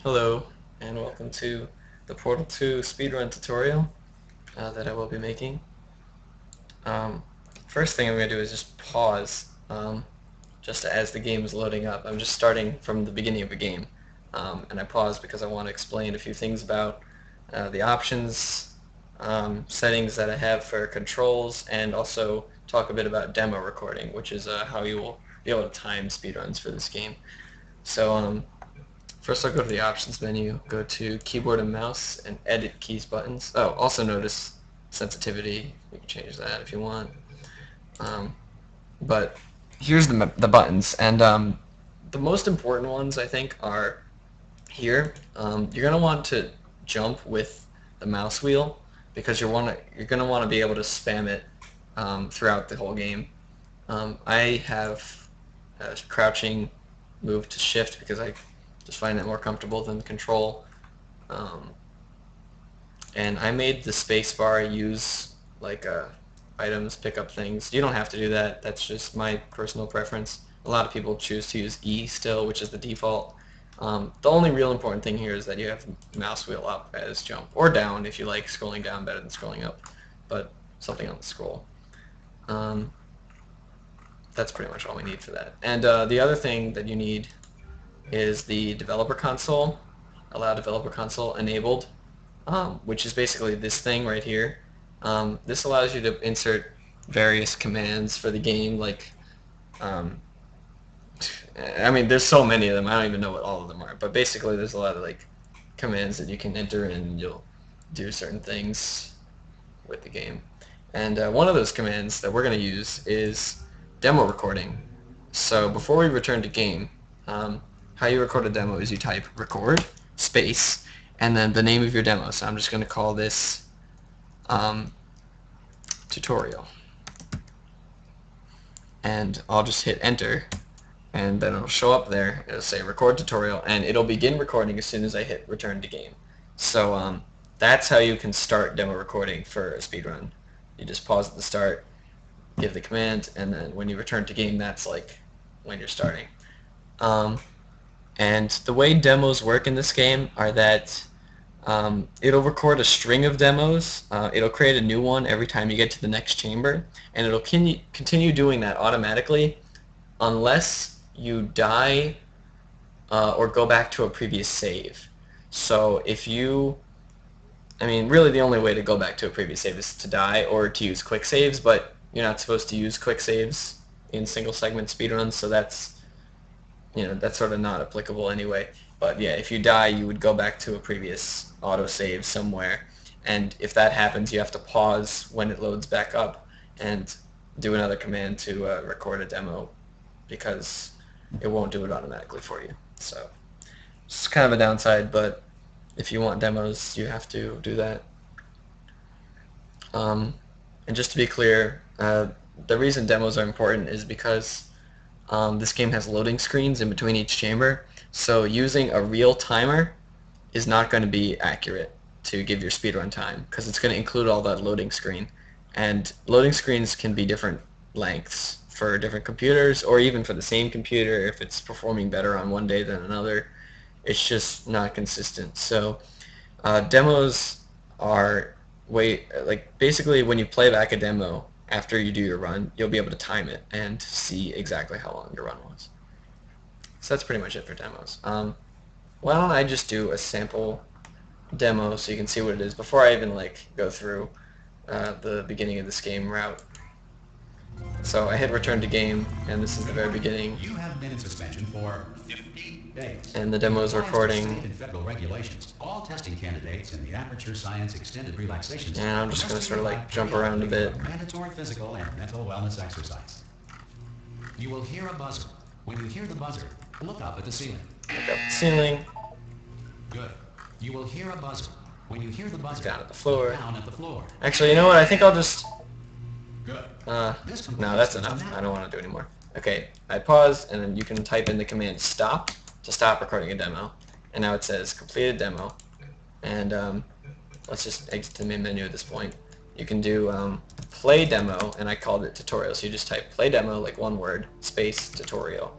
Hello, and welcome to the Portal 2 speedrun tutorial that I will be making. Um, First thing I'm going to do is just pause just as the game is loading up. I'm just starting from the beginning of the game, and I pause because I want to explain a few things about the options, settings that I have for controls, and also talk a bit about demo recording, which is how you will be able to time speedruns for this game. So first I'll go to the options menu, go to keyboard and mouse, and edit keys buttons. Oh, also notice sensitivity. You can change that if you want. Um, but here's the buttons, and the most important ones I think are here. You're going to want to jump with the mouse wheel because you're going to want to be able to spam it throughout the whole game. I have crouching move to shift because I just find that more comfortable than control. Um, and I made the spacebar use like items, pick up things. You don't have to do that. That's just my personal preference. A lot of people choose to use E still, which is the default. The only real important thing here is that you have mouse wheel up as jump, or down if you like scrolling down better than scrolling up, but something on the scroll. Um, that's pretty much all we need for that. And the other thing that you need is the developer console, allow developer console enabled, which is basically this thing right here. This allows you to insert various commands for the game, like, I mean, there's so many of them, I don't even know what all of them are, but basically there's a lot of like commands that you can enter and you'll do certain things with the game. And one of those commands that we're going to use is demo recording. So before we return to game, how you record a demo is you type record space and then the name of your demo. So I'm just going to call this tutorial, and I'll just hit enter, and then it'll show up there. It'll say record tutorial, and it'll begin recording as soon as I hit return to game. So that's how you can start demo recording for a speedrun. You just pause at the start, give the command, and then when you return to game, that's like when you're starting. And the way demos work in this game are that it'll record a string of demos. It'll create a new one every time you get to the next chamber, and it'll continue doing that automatically unless you die or go back to a previous save. So if you, I mean, really the only way to go back to a previous save is to die or to use quick saves, but you're not supposed to use quick saves in single segment speedruns, so that's sort of not applicable anyway. But yeah, if you die, you would go back to a previous autosave somewhere, and if that happens, you have to pause when it loads back up and do another command to record a demo because it won't do it automatically for you. So it's kind of a downside, but if you want demos, you have to do that. And just to be clear, the reason demos are important is because this game has loading screens in between each chamber, so using a real timer is not going to be accurate to give your speedrun time because it's going to include all that loading screen. And loading screens can be different lengths for different computers, or even for the same computer if it's performing better on one day than another. It's just not consistent. So demos are basically when you play back a demo after you do your run, you'll be able to time it and see exactly how long your run was. So that's pretty much it for demos. Why don't I just do a sample demo so you can see what it is before I even go through the beginning of this game route. So I hit return to game, and this is the very beginning. You have been in suspension for 50 days. And the demo is recording. State and federal regulations. All testing candidates in the Aperture Science Extended Relaxation And I'm just going to sort of jump around a bit. Mandatory physical and mental wellness exercise. You will hear a buzzer. When you hear the buzzer, look up at the ceiling. Look up at the ceiling. Good. You will hear a buzzer. When you hear the buzzer, down at the floor. Down at the floor. Actually, you know what? I think I'll just... Good. No, that's enough. I don't want to do anymore. Okay, I pause, and then you can type in the command stop to stop recording a demo. And now it says completed demo. And let's just exit the main menu at this point. You can do play demo, and I called it tutorial. So you just type play demo, like one word, space tutorial.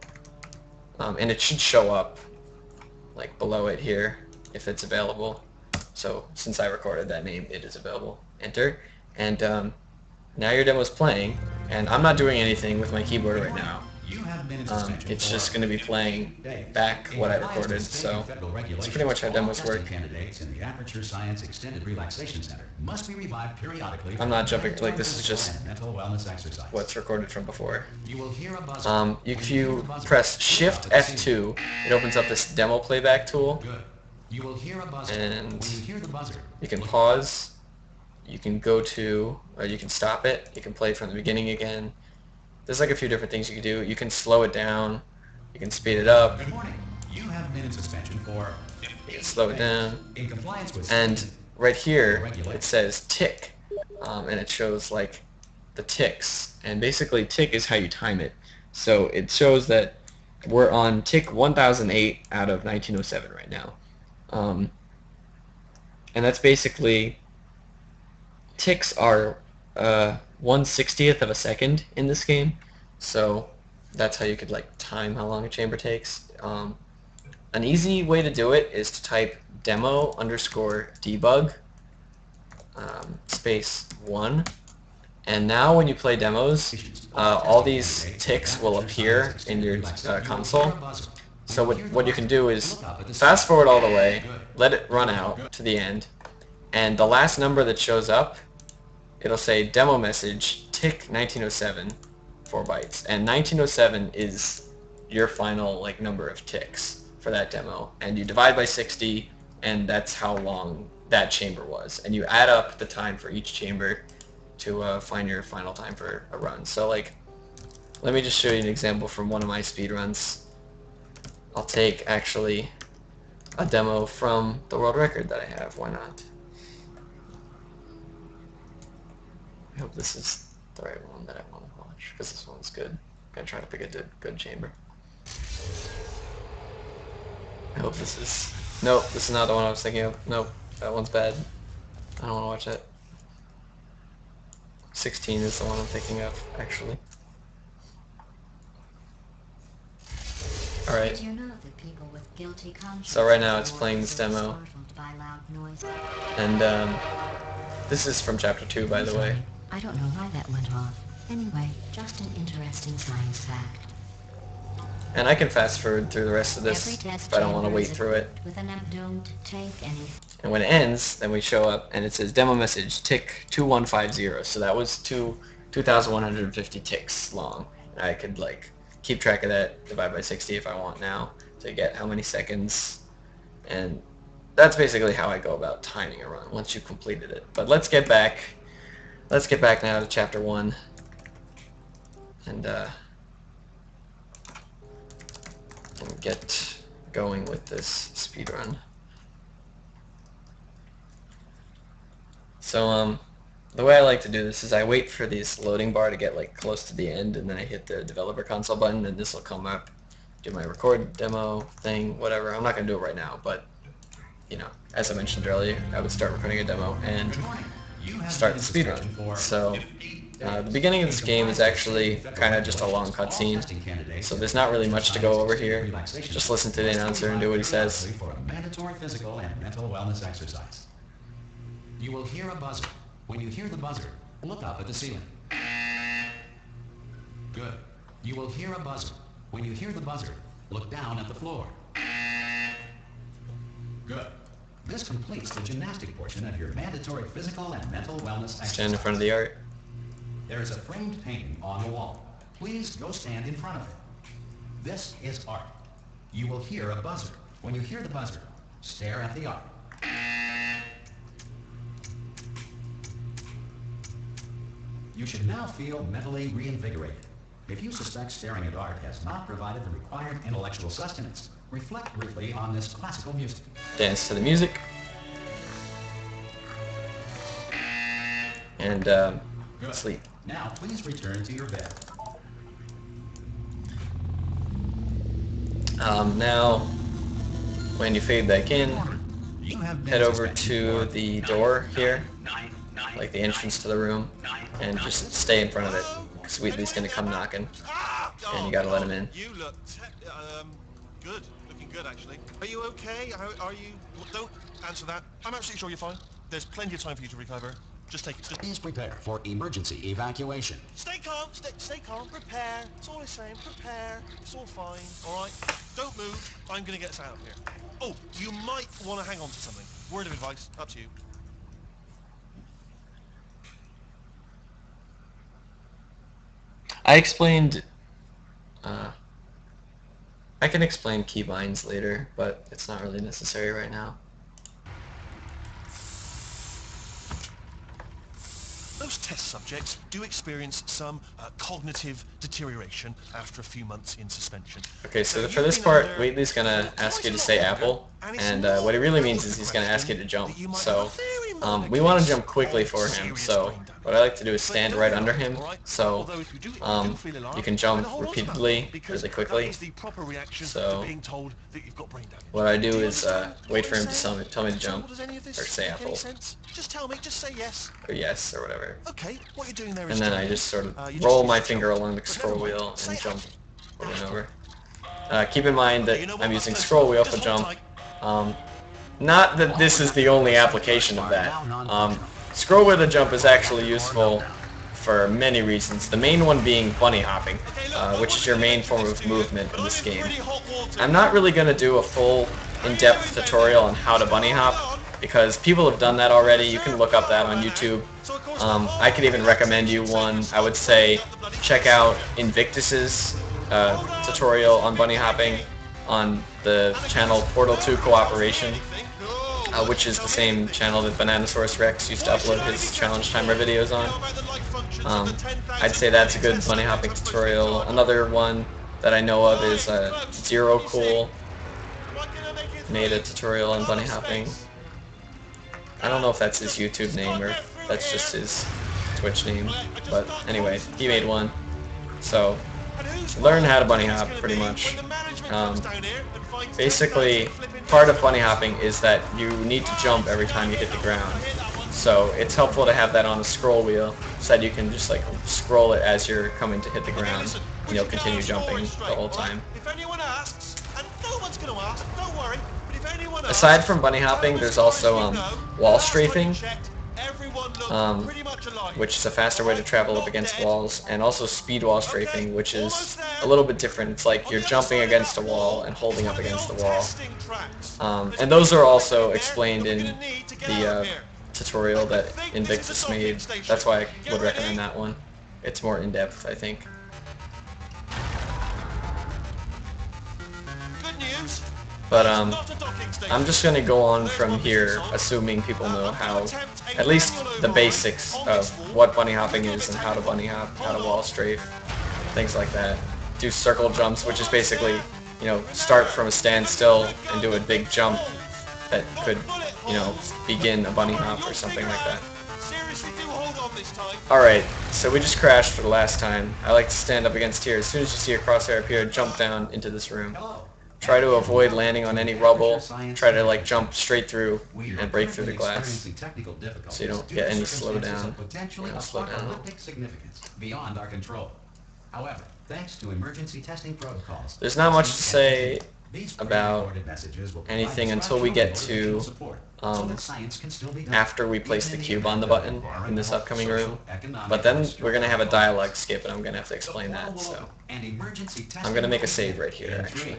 And it should show up like below it here if it's available. So since I recorded that name, it is available. Enter. And now your demo's playing, and I'm not doing anything with my keyboard right now. It's just going to be playing back what I recorded, so that's pretty much how demos work. Candidates in the Aperture Science Extended Relaxation Center must be revived periodically. I'm not jumping, like this is just mental wellness exercise. what's recorded from before. You will hear a buzzer. If you press Shift F2, it opens up this demo playback tool. Good. You will hear a buzzer. And when you hear the buzzer, you can pause, you can go to, or you can stop it, you can play from the beginning again. There's like a few different things you can do. You can slow it down, you can speed it up. Good morning. You have been in suspension for... You can slow it down. In compliance with... And right here, it says tick, and it shows like the ticks. And basically tick is how you time it. So it shows that we're on tick 1008 out of 1907 right now. And that's basically, ticks are 1/60th of a second in this game, so that's how you could like time how long a chamber takes. An easy way to do it is to type demo_debug space 1, and now when you play demos, all these ticks will appear in your console. So what you can do is fast forward all the way, let it run out to the end, and the last number that shows up, it'll say demo message tick 1907 4 bytes, and 1907 is your final like number of ticks for that demo, and you divide by 60, and that's how long that chamber was, and you add up the time for each chamber to find your final time for a run. So like, let me just show you an example from one of my speed runs. I'll take actually a demo from the world record that I have. Why not? I hope this is the right one that I want to watch, because this one's good. I'm going to try to pick a good chamber. I hope this is... Nope, this is not the one I was thinking of. Nope, that one's bad. I don't want to watch that. 16 is the one I'm thinking of, actually. Alright. So right now it's playing this demo. And this is from chapter 2, by the way. I don't know why that went off. Anyway, just an interesting science fact. And I can fast forward through the rest of this if I don't want to wait through it. And when it ends, then we show up and it says demo message tick 2150. So that was 2,150 ticks long. And I could like keep track of that, divide by 60 if I want now to get how many seconds. And that's basically how I go about timing a run once you've completed it. But let's get back now to chapter 1 and get going with this speedrun. So the way I like to do this is I wait for this loading bar to get like close to the end, and then I hit the developer console button, and this will come up, do my record demo thing, whatever. I'm not going to do it right now, but you know, as I mentioned earlier, I would start recording a demo and start the speedrun. So the beginning of this game is actually kind of just a long cutscene, so there's not really much to go over here. Just listen to the announcer and do what he says. For a mandatory physical and mental wellness exercise. You will hear a buzzer. When you hear the buzzer, look up at the ceiling. Good. You will hear a buzzer. When you hear the buzzer, look down at the floor. Good. This completes the gymnastic portion of your mandatory physical and mental wellness exercise. Stand in front of the art. There is a framed painting on the wall. Please go stand in front of it. This is art. You will hear a buzzer. When you hear the buzzer, stare at the art. You should now feel mentally reinvigorated. If you suspect staring at art has not provided the required intellectual sustenance, reflect briefly on this classical music. Dance to the music. And sleep. Now please return to your bed. Now, when you fade back in, head over to the door here, like the entrance to the room, and just stay in front of it, because Wheatley's going to come knocking, and you got to let him in. You look good, looking good, actually. Are you okay? Are you... Don't answer that. I'm absolutely sure you're fine. There's plenty of time for you to recover. Just take it. Please prepare for emergency evacuation. Stay calm. Stay calm. Prepare. It's all the same. Prepare. It's all fine. All right? Don't move. I'm going to get us out of here. Oh, you might want to hang on to something. Word of advice. Up to you. I explained... I can explain keybinds later, but it's not really necessary right now. Most test subjects do experience some cognitive deterioration after a few months in suspension. Okay, so for this part, Wheatley's going to ask you to say apple, and what he really means is he's going to ask you to jump. So we want to jump quickly for him, so what I like to do is stand right under him, so you can jump repeatedly, really quickly. So what I do is wait for him to tell me to jump, or say apple, Just tell me, just say yes. or yes, or whatever. Okay, what you're doing there is... And then I just sort of roll my finger along the scroll wheel and jump over and over. Keep in mind that I'm using scroll wheel for jump. Not that this is the only application of that. Scroll wheel to jump is actually useful for many reasons. The main one being bunny hopping, which is your main form of movement in this game. I'm not really going to do a full in-depth tutorial on how to bunny hop, because people have done that already. You can look up that on YouTube. I could even recommend you one. I would say check out Invictus's tutorial on bunny hopping on the channel Portal 2 Cooperation, which is the same channel that Bananasaurus Rex used to upload his challenge timer videos on. I'd say that's a good bunny hopping tutorial. Another one that I know of is Zero Cool made a tutorial on bunny hopping. I don't know if that's his YouTube name or if that's just his Twitch name, but anyway, he made one. So, learn how to bunny hop, pretty much. Basically, part of bunny hopping is that you need to jump every time you hit the ground. So, it's helpful to have that on a scroll wheel, so that you can just like scroll it as you're coming to hit the ground, and you'll continue jumping the whole time. If anyone asks, and no one's going to ask, don't worry. Aside from bunny hopping, there's also wall strafing, which is a faster way to travel up against walls, and also speed wall strafing, which is a little bit different. It's like you're jumping against a wall and holding up against the wall. And those are also explained in the tutorial that Invictus made. That's why I would recommend that one. It's more in-depth, I think. Good news. But I'm just going to go on from here, assuming people know how, at least the basics of what bunny hopping is and how to bunny hop, how to wall strafe, things like that. Do circle jumps, which is basically, you know, start from a standstill and do a big jump that could, you know, begin a bunny hop or something like that. Alright, so we just crashed for the last time. I like to stand up against here. As soon as you see a crosshair appear, jump down into this room. Try to avoid landing on any rubble. Try to like jump straight through and break through the glass, so you don't get any slowdown. Slow down. Beyond our control. However, thanks to emergency testing protocols, there's not much to say about anything until we get to after we place the cube on the button in this upcoming room. But then we're going to have a dialogue skip, and I'm going to have to explain that. So I'm going to make a save right here, actually.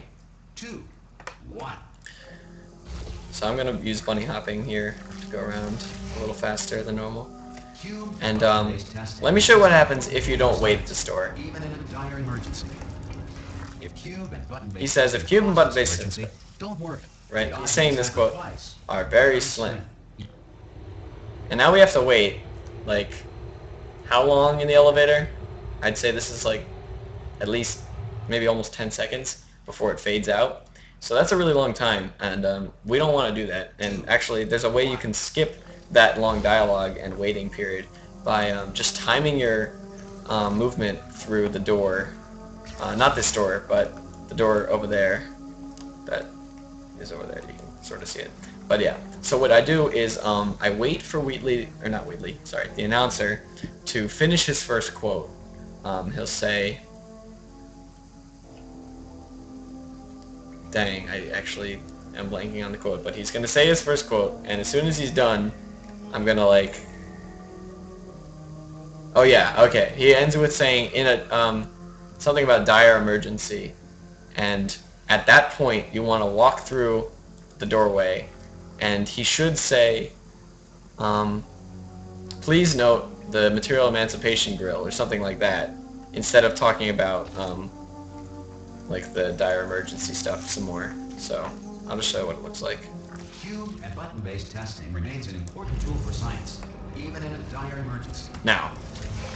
2, 1. So I'm going to use bunny hopping here to go around a little faster than normal. And let me show you what happens if you don't wait at the store. He says, if cube and button-based systems, right, he's saying this quote, are very slim. And now we have to wait, like, how long in the elevator? I'd say this is like at least maybe almost 10 seconds before it fades out. So that's a really long time, and we don't want to do that. And actually, there's a way you can skip that long dialogue and waiting period by just timing your movement through the door. Not this door, but the door over there. That is over there. You can sort of see it. But yeah, so what I do is I wait for the announcer to finish his first quote. He'll say, dang, I actually am blanking on the quote, but he's gonna say his first quote, and as soon as he's done, I'm gonna like, oh yeah, okay. He ends with saying in a something about dire emergency, and at that point you want to walk through the doorway, and he should say, please note the material emancipation grill or something like that, instead of talking about like the dire emergency stuff some more. So I'll just show you what it looks like. Cube and button-based testing remains an important tool for science, even in a dire emergency. Now,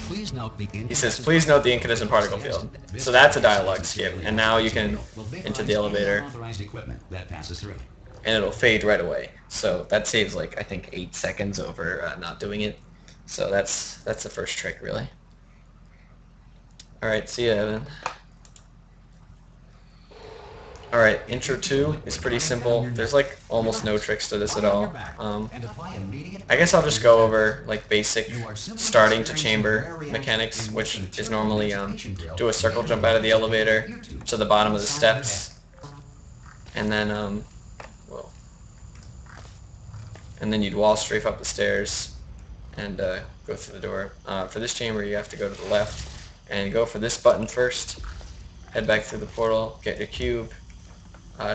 Please note the he says, please note the incandescent particle field. So that's a dialogue skip, and now you can enter the elevator, equipment that passes through. and it'll fade right away. So that saves like, I think 8 seconds over not doing it. So that's the first trick, really. Alright, see ya, Evan. Alright, intro 2 is pretty simple. There's like almost no tricks to this at all. I guess I'll just go over like basic starting to chamber mechanics, which is normally do a circle jump out of the elevator to the bottom of the steps, and then and then you'd wall strafe up the stairs and go through the door. For this chamber, you have to go to the left and go for this button first. Head back through the portal, get your cube.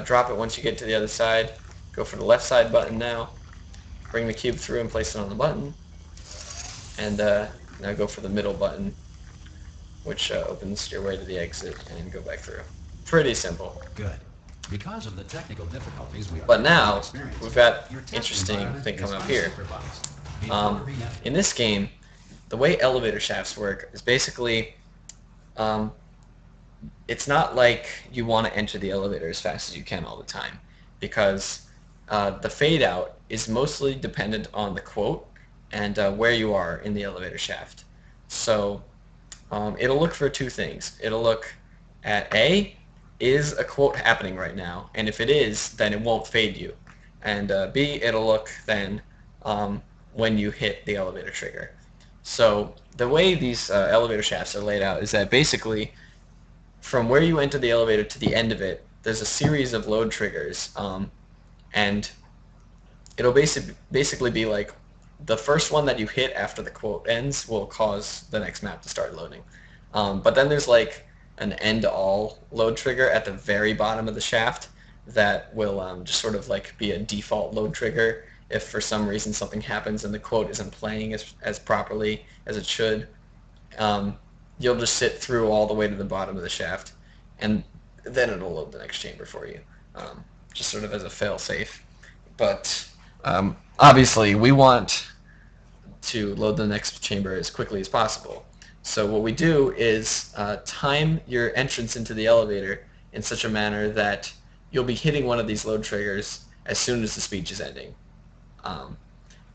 Drop it once you get to the other side. Go for the left side button now. Bring the cube through and place it on the button. And now go for the middle button, which opens your way to the exit, and go back through. Pretty simple. Good. Because of the technical difficulties we are But now, experiencing, we've got your test interesting environment thing is coming up here. unsupervised. Before re-entering, In this game, the way elevator shafts work is basically, it's not like you want to enter the elevator as fast as you can all the time, because the fade out is mostly dependent on the quote and where you are in the elevator shaft. So it'll look for 2 things. It'll look at A, is a quote happening right now? And if it is, then it won't fade you. And B, it'll look then when you hit the elevator trigger. So the way these elevator shafts are laid out is that basically from where you enter the elevator to the end of it, there's a series of load triggers, and it'll basically be like the first one that you hit after the quote ends will cause the next map to start loading. But then there's like an end-all load trigger at the very bottom of the shaft that will just sort of like be a default load trigger if for some reason something happens and the quote isn't playing as properly as it should. You'll just sit through all the way to the bottom of the shaft, and then it'll load the next chamber for you, just sort of as a fail-safe. But obviously we want to load the next chamber as quickly as possible. So what we do is time your entrance into the elevator in such a manner that you'll be hitting one of these load triggers as soon as the speech is ending.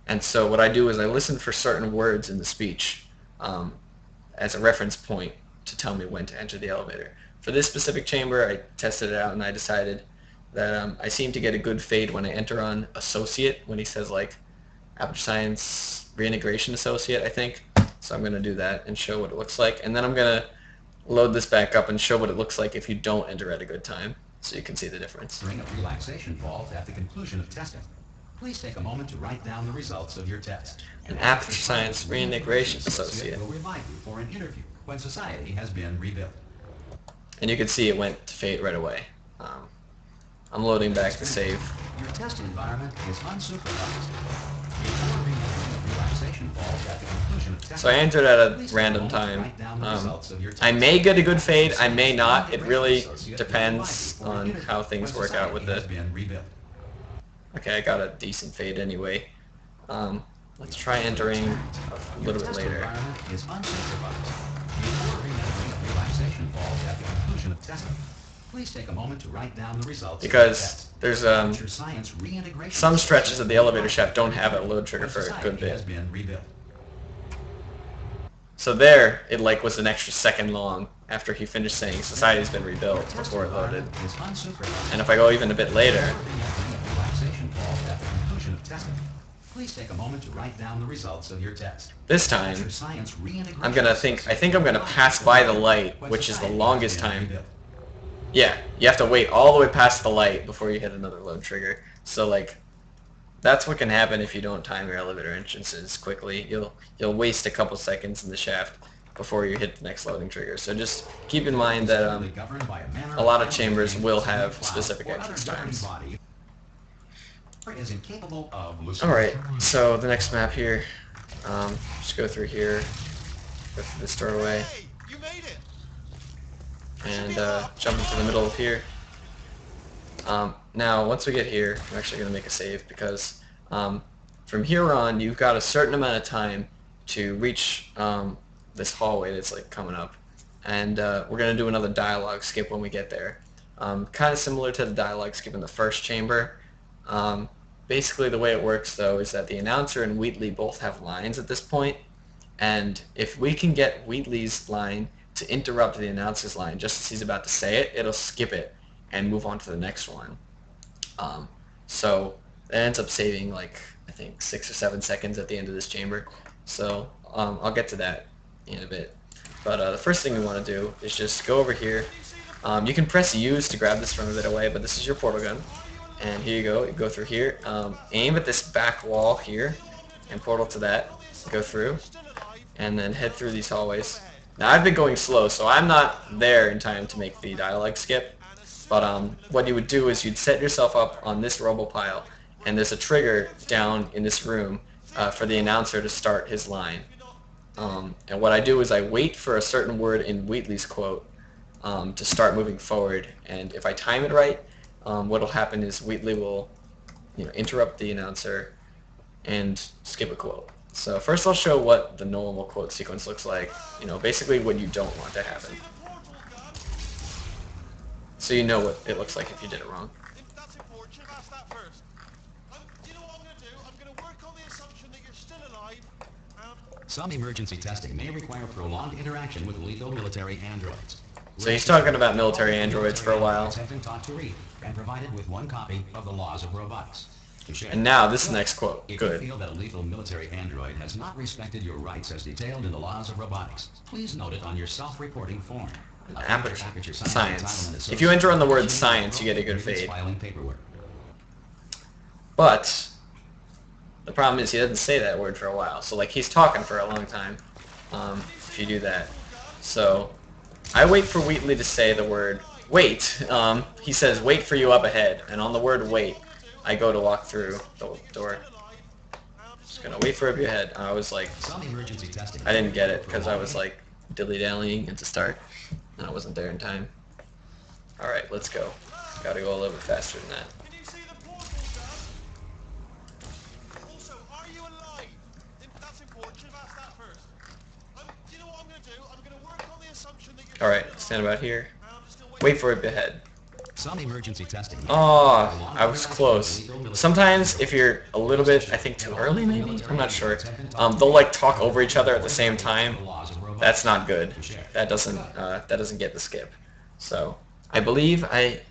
And so what I do is I listen for certain words in the speech as a reference point to tell me when to enter the elevator. For this specific chamber, I tested it out and I decided that I seem to get a good fade when I enter on associate, when he says like Aperture Science Reintegration Associate, I think. So I'm going to do that and show what it looks like. And then I'm going to load this back up and show what it looks like if you don't enter at a good time, so you can see the difference. During a relaxation vault at the conclusion of testing, please take a moment to write down the results of your test. An Aperture Science Reintegration Associate. Will remind you for an interview when society has been rebuilt. And you can see it went to fade right away. I'm loading back the save. Your test environment is unsupervised. Before re-entering a relaxation vault at the conclusion of testing, So I entered at a please random take a moment to time. write down the results of your test. I may get a good fade, I may not. It really depends on how things work out with it. Okay, I got a decent fade anyway. Let's try entering a little bit later. Is unsupervised. Before re-entering a relaxation vault at the conclusion of testing, please take a moment to write down the results Because of there's your test. Science reintegration some stretches of the elevator shaft don't have a load trigger for a good bit. has been rebuilt. So there, it like was an extra second long after he finished saying society's been rebuilt before it loaded. Is unsupervised. And if I go even a bit later, Re-entering a relaxation vault at the conclusion of testing, please take a moment to write down the results of your test. this time, Your science reintegration I think I'm gonna pass by the light, which is the longest time. Yeah, you have to wait all the way past the light before you hit another load trigger. So like that's what can happen if you don't time your elevator entrances quickly. You'll waste a couple seconds in the shaft before you hit the next loading trigger. So just keep in mind that a lot of chambers will have specific entrance times. Alright, so the next map here, just go through here, go through this doorway, Hey, you made it. and jump into the middle of here. Now, once we get here, I'm actually going to make a save because from here on, you've got a certain amount of time to reach this hallway that's like coming up, and we're going to do another dialogue skip when we get there. Kind of similar to the dialogue skip in the first chamber. Basically, the way it works, though, is that the announcer and Wheatley both have lines at this point, and if we can get Wheatley's line to interrupt the announcer's line just as he's about to say it, it'll skip it and move on to the next one. So that ends up saving like I think 6 or 7 seconds at the end of this chamber. So I'll get to that in a bit. But the first thing we want to do is just go over here. You can press use to grab this from a bit away, but this is your portal gun. And here you go. You go through here. Aim at this back wall here, and portal to that. Go through, and then head through these hallways. Now I've been going slow, so I'm not there in time to make the dialogue skip. But what you would do is you'd set yourself up on this rubble pile, and there's a trigger down in this room for the announcer to start his line. And what I do is I wait for a certain word in Wheatley's quote to start moving forward, and if I time it right, what'll happen is Wheatley will, interrupt the announcer and skip a quote. So first I'll show what the normal quote sequence looks like, basically what you don't want to happen. So you know what it looks like if you did it wrong. If that's important, should have asked that first. Do you know what I'm going to do? I'm going to work on the assumption that you're still alive. Some emergency testing may require prolonged interaction with lethal military androids. So he's talking about military androids for a while. Have been taught to read and provided with one copy of the laws of robotics. And now this next quote. If Good. you feel that a lethal military android has not respected your rights as detailed in the laws of robotics, please note it on your self-reporting form. Aperture science. If you enter on the word science, you get a good fade. Filing paperwork. But the problem is he doesn't say that word for a while. So like he's talking for a long time if you do that. So I wait for Wheatley to say the word wait. He says wait for you up ahead, and on the word wait, I go to walk through the door. Just gonna wait for it up your head. I was like, Some emergency testing. I didn't get it because I was like dilly-dallying at the start, and I wasn't there in time. All right, let's go. Got to go a little bit faster than that. Can you see the portal gun? Also, are you alive? If that's important, should have asked that first. Do you know what I'm going to do? I'm going to work on the assumption that you're All right, stand about here. I'm just gonna Wait for it up your head. Some emergency testing. Oh, I was close. Sometimes if you're a little bit, I think too early maybe? I'm not sure. They'll like talk over each other at the same time. That's not good. That doesn't get the skip. So I believe let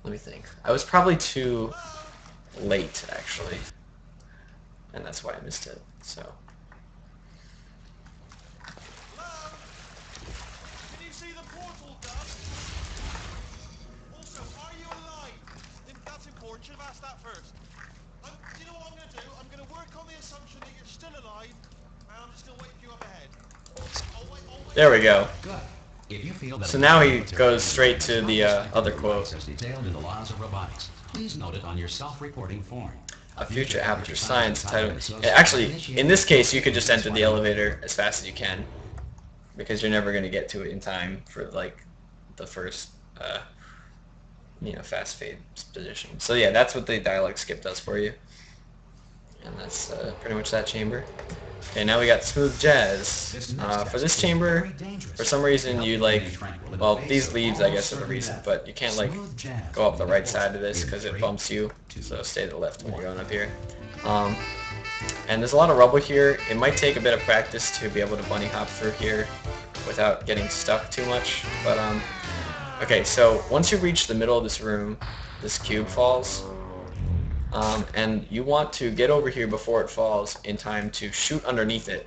me think. I was probably too late actually. And that's why I missed it. So Can you see the portal gun? Also, are you alive? If that's important, should have asked that first. Do you know what I'm going to do? I'm going to work on the assumption that you're still alive, and I'm just going to wait for you up ahead. there we go. Good. If you feel that So now he goes straight to the other quote. as detailed in the laws of robotics, please note it on your self-reporting form. A future aperture science title. Actually, in this case, you could just enter the elevator as fast as you can, because you're never going to get to it in time for like the first, fast fade position. So yeah, that's what the dialogue skip does for you, and that's pretty much that chamber. Okay, now we got smooth jazz. For this chamber, for some reason you well, these leads I guess are the reason, but you can't like go up the right side of this because it bumps you, so stay to the left when you're going up here. And there's a lot of rubble here. It might take a bit of practice to be able to bunny hop through here without getting stuck too much, but okay, so once you reach the middle of this room, this cube falls. And you want to get over here before it falls in time to shoot underneath it.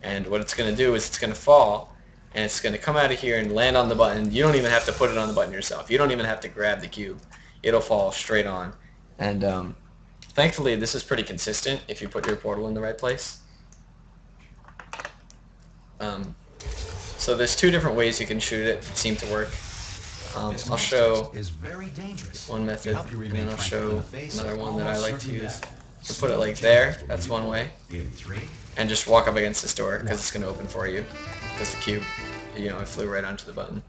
And what it's going to do is it's going to fall, and it's going to come out of here and land on the button. You don't even have to put it on the button yourself. You don't even have to grab the cube. It'll fall straight on. And thankfully, this is pretty consistent if you put your portal in the right place. So there's two different ways you can shoot it. It seemed to work. I'll show one method, and then I'll show another one that I like to use. You put it like there, that's one way, and just walk up against this door because it's going to open for you, because the cube, it flew right onto the button.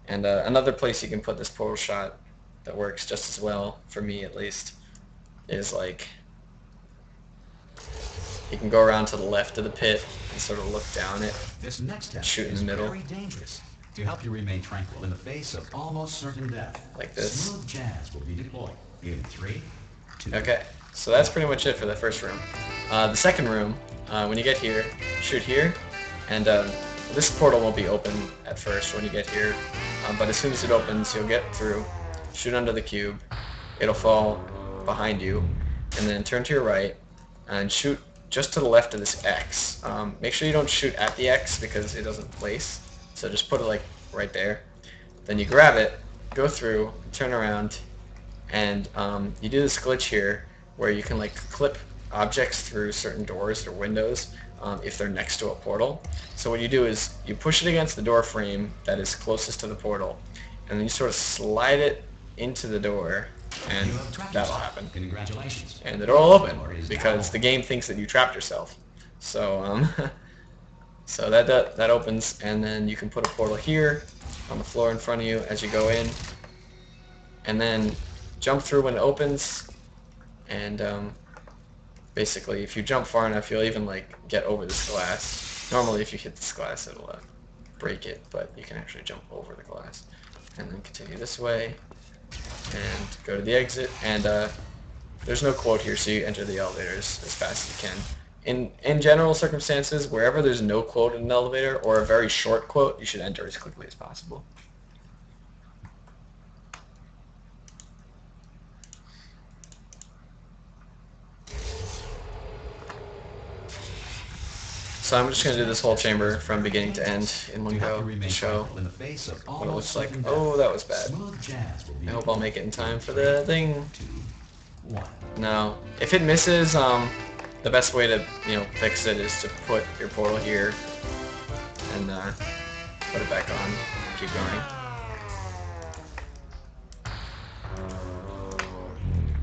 And another place you can put this portal shot that works just as well, for me at least, is like, you can go around to the left of the pit and sort of look down it, This next test shoot in is the middle. very dangerous. To help you remain tranquil in the face of almost certain death, Like this. smooth jazz will be deployed in 3, 2. Okay, so that's pretty much it for the first room. The second room, when you get here, shoot here, and this portal won't be open at first when you get here, but as soon as it opens, you'll get through, shoot under the cube, it'll fall behind you, and then turn to your right, and shoot just to the left of this X. Make sure you don't shoot at the X because it doesn't place, so just put it like right there. Then you grab it, go through, turn around, and you do this glitch here where you can like clip objects through certain doors or windows if they're next to a portal. So what you do is you push it against the door frame that is closest to the portal, and then you sort of slide it into the door, and that'll happen. Congratulations. And the door will open because the game thinks that you trapped yourself. So so that opens, and then you can put a portal here on the floor in front of you as you go in, and then jump through when it opens. And basically, if you jump far enough, you'll even like get over this glass. Normally, if you hit this glass, it'll break it, but you can actually jump over the glass, and then continue this way and go to the exit. And there's no quote here, so you enter the elevators as fast as you can. In general circumstances, wherever there's no quote in an elevator or a very short quote, you should enter as quickly as possible. So I'm just going to do this whole chamber from beginning to end in one go to show what it looks like. Oh, that was bad. I hope I'll make it in time for the thing. No. If it misses, the best way to fix it is to put your portal here and put it back on. Keep going.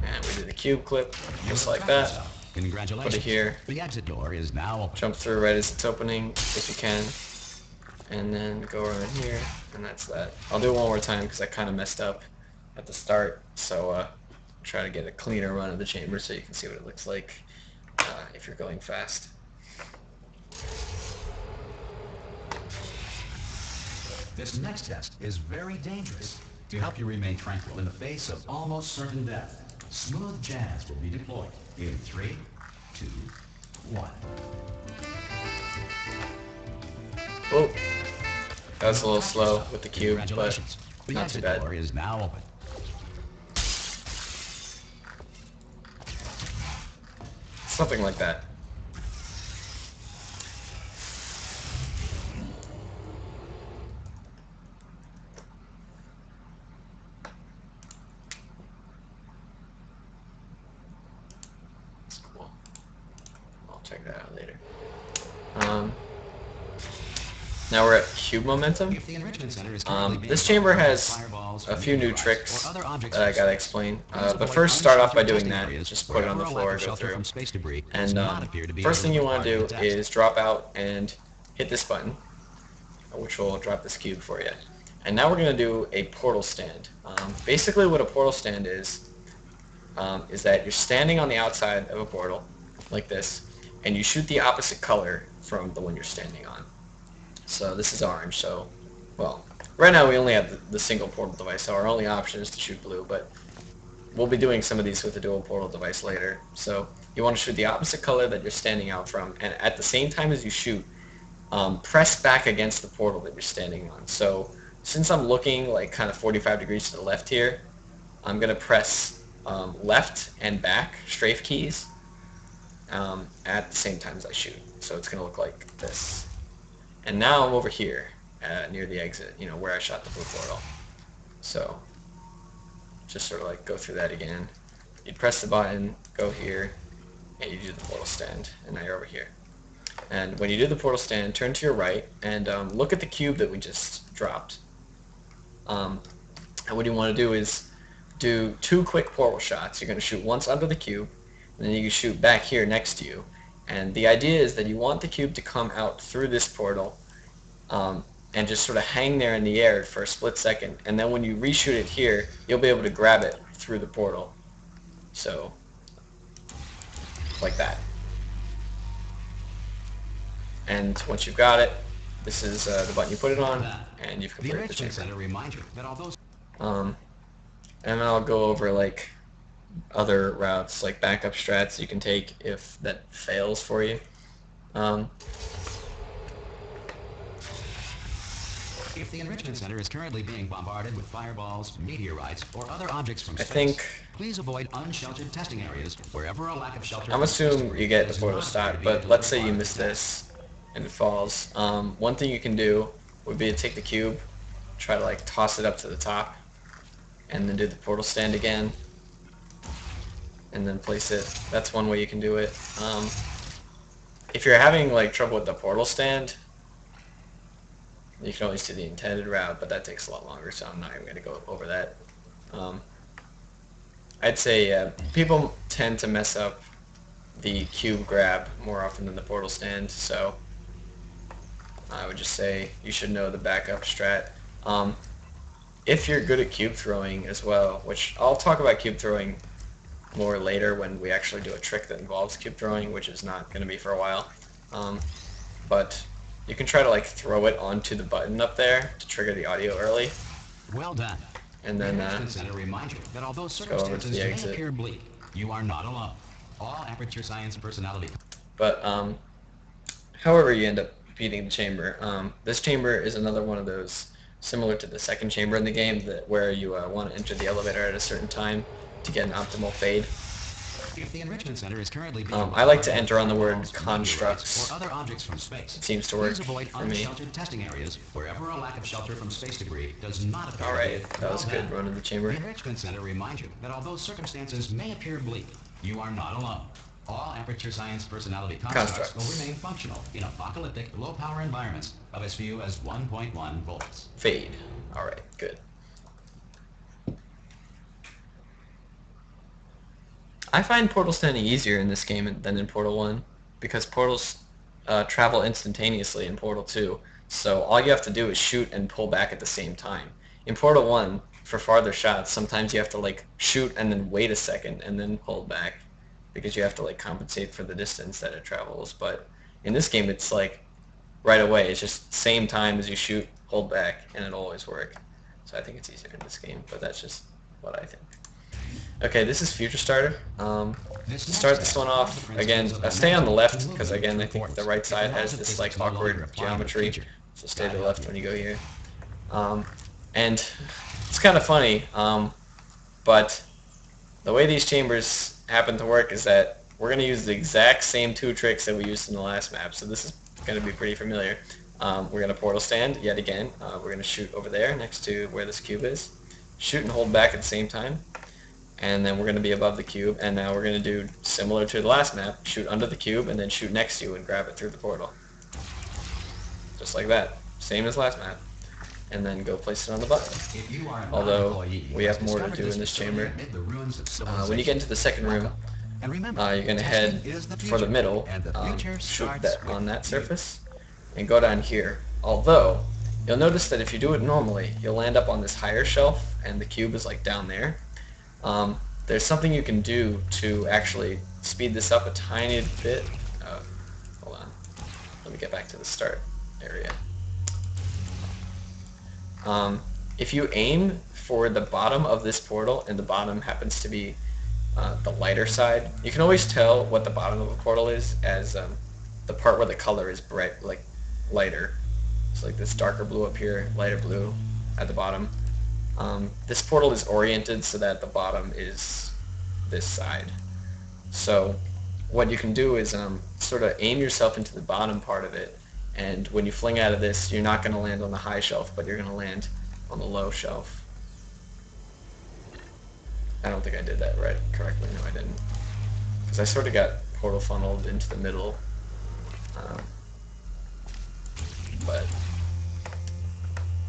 And we do the cube clip just like that. Congratulations. Put it here. The exit door is now open. Jump through right as it's opening if you can, and then go around here, and that's that. I'll do it one more time because I kind of messed up at the start, so try to get a cleaner run of the chamber so you can see what it looks like if you're going fast. This next test is very dangerous. To help you remain tranquil in the face of almost certain death, smooth jazz will be deployed in 3, 2, 1. Oh, that was a little slow with the cube, but Congratulations. The not too exit bad. door is now open. Something like that. That's cool. I'll check that out later. Now we're at cube momentum. If the enrichment center is currently being This chamber has fireballs a from few new meteorites tricks or other objects that I of gotta interest, explain. please But avoid first, start off by unsheltered doing that. areas Just put it on the wherever a floor, lack of go shelter through. from space debris does And not appear to be first thing you want to do detect. is drop out and hit this button, which will drop this cube for you. And now we're going to do a portal stand. Basically what a portal stand is that you're standing on the outside of a portal, like this, and you shoot the opposite color from the one you're standing on. So this is orange, so, well, right now we only have the single portal device, so our only option is to shoot blue, but we'll be doing some of these with the dual portal device later. So you want to shoot the opposite color that you're standing out from, and at the same time as you shoot, press back against the portal that you're standing on. So since I'm looking like kind of 45 degrees to the left here, I'm going to press left and back strafe keys at the same time as I shoot. So it's going to look like this. And now I'm over here. near the exit, where I shot the blue portal. So just sort of like go through that again. You'd press the button, go here, and you do the portal stand, and now you're over here. And when you do the portal stand, turn to your right and look at the cube that we just dropped. And what you want to do is do 2 quick portal shots. You're going to shoot once under the cube, and then you can shoot back here next to you. And the idea is that you want the cube to come out through this portal and just sort of hang there in the air for a split second. And then when you reshoot it here, you'll be able to grab it through the portal. So, like that. And once you've got it, this is the button you put it on, and you've completed the chamber. Center reminds you that although And then I'll go over like other routes, like backup strats you can take if that fails for you. if the enrichment center is currently being bombarded with fireballs, meteorites, or other objects from I space, think please avoid unsheltered testing areas wherever a lack of shelter. I'm assuming you get the portal start, but let's say you miss this and it falls. One thing you can do would be to take the cube, try to like toss it up to the top, and then do the portal stand again, and then place it. That's one way you can do it. If you're having like trouble with the portal stand, you can always do the intended route, but that takes a lot longer, so I'm not even going to go over that. I'd say people tend to mess up the cube grab more often than the portal stand, so I would just say you should know the backup strat. If you're good at cube throwing as well, which I'll talk about cube throwing more later when we actually do a trick that involves cube throwing, which is not going to be for a while. But you can try to like throw it onto the button up there to trigger the audio early. Well done. And then Center reminds you that although go over to circumstances the may exit. appear bleak, you are not alone. All Aperture Science personality. But however you end up beating the chamber, this chamber is another one of those similar to the second chamber in the game where you want to enter the elevator at a certain time to get an optimal fade. If the enrichment center is currently being I like to enter on the word bombarded with constructs. or other objects from space, It seems to work please avoid for me. unsheltered testing areas wherever a lack of shelter from space debris does not appear. Alright, that was a good run of the chamber. The enrichment center reminds you that although circumstances may appear bleak, you are not alone. All Aperture Science personality constructs will remain functional in apocalyptic, low-power environments of as few as 1.1 volts. Fade. Alright, good. I find portal standing easier in this game than in Portal 1 because portals travel instantaneously in Portal 2, so all you have to do is shoot and pull back at the same time. In Portal 1, for farther shots, sometimes you have to like shoot and then wait a second and then pull back because you have to like compensate for the distance that it travels. But in this game, it's like right away. It's just same time as you shoot, hold back, and it'll always work. So I think it's easier in this game, but that's just what I think. Okay, this is Future Starter. To start this one off, again, stay on the left, because again, I think the right side has this like awkward geometry, so stay to the left when you go here. And it's kind of funny, but the way these chambers happen to work is that we're going to use the exact same 2 tricks that we used in the last map, so this is going to be pretty familiar. We're going to portal stand yet again. We're going to shoot over there next to where this cube is. Shoot and hold back at the same time. And then we're going to be above the cube, and now we're going to do similar to the last map, shoot under the cube and then shoot next to you and grab it through the portal. Just like that. Same as last map. And then go place it on the button. Although we have more to do in this chamber. When you get into the second room, you're going to head for the middle, shoot that on that surface, and go down here. Although, you'll notice that if you do it normally, you'll land up on this higher shelf, and the cube is like down there. There's something you can do to actually speed this up a tiny bit. Hold on. Let me get back to the start area. If you aim for the bottom of this portal, and the bottom happens to be the lighter side, you can always tell what the bottom of a portal is as the part where the color is bright, like lighter. So like this darker blue up here, lighter blue at the bottom. This portal is oriented so that the bottom is this side. So what you can do is sort of aim yourself into the bottom part of it And when you fling out of this, you're not going to land on the high shelf, but you're going to land on the low shelf. I don't think I did that right correctly. No, I didn't. Because I sort of got portal funneled into the middle. But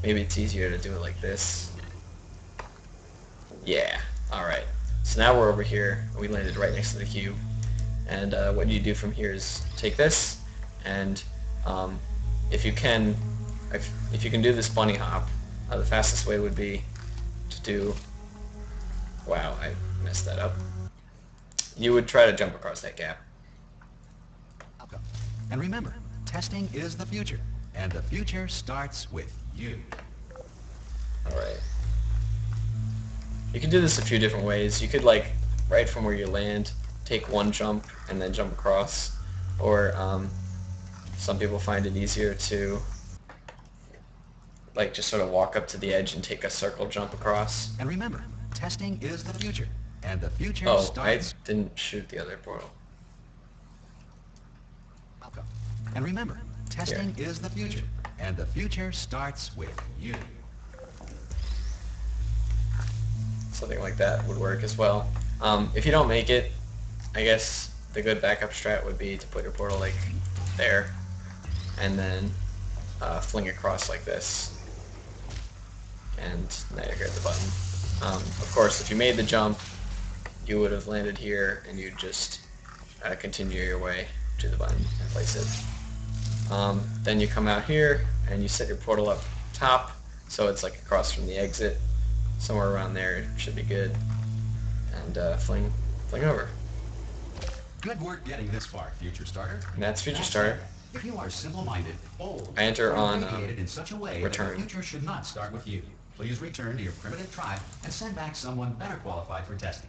maybe it's easier to do it like this. Yeah, alright. So now we're over here. We landed right next to the cube. And what you do from here is take this, and if you can do this bunny hop, the fastest way would be to do... Wow, I messed that up. You would try to jump across that gap. And remember, testing is the future, and the future starts with you. Alright. You can do this a few different ways. You could, like, right from where you land, take one jump and then jump across. Or some people find it easier to, like, just sort of walk up to the edge and take a circle jump across. And remember, testing is the future, and the future Oh, starts... I didn't shoot the other portal. And remember, testing is the future, and the future starts with you. Something like that would work as well. If you don't make it, I guess the good backup strat would be to put your portal like there, and then fling across like this, and now you're here at the button. Of course, if you made the jump, you would have landed here, and you'd just continue your way to the button and place it. Then you come out here, and you set your portal up top, so it's like across from the exit. Somewhere around there should be good. And fling over. Good work getting this far, Future Starter. And that's Future Starter. If you are simple-minded, bold, I enter on radiated in such a way return. that the future should not start with you. Please return to your primitive tribe and send back someone better qualified for testing.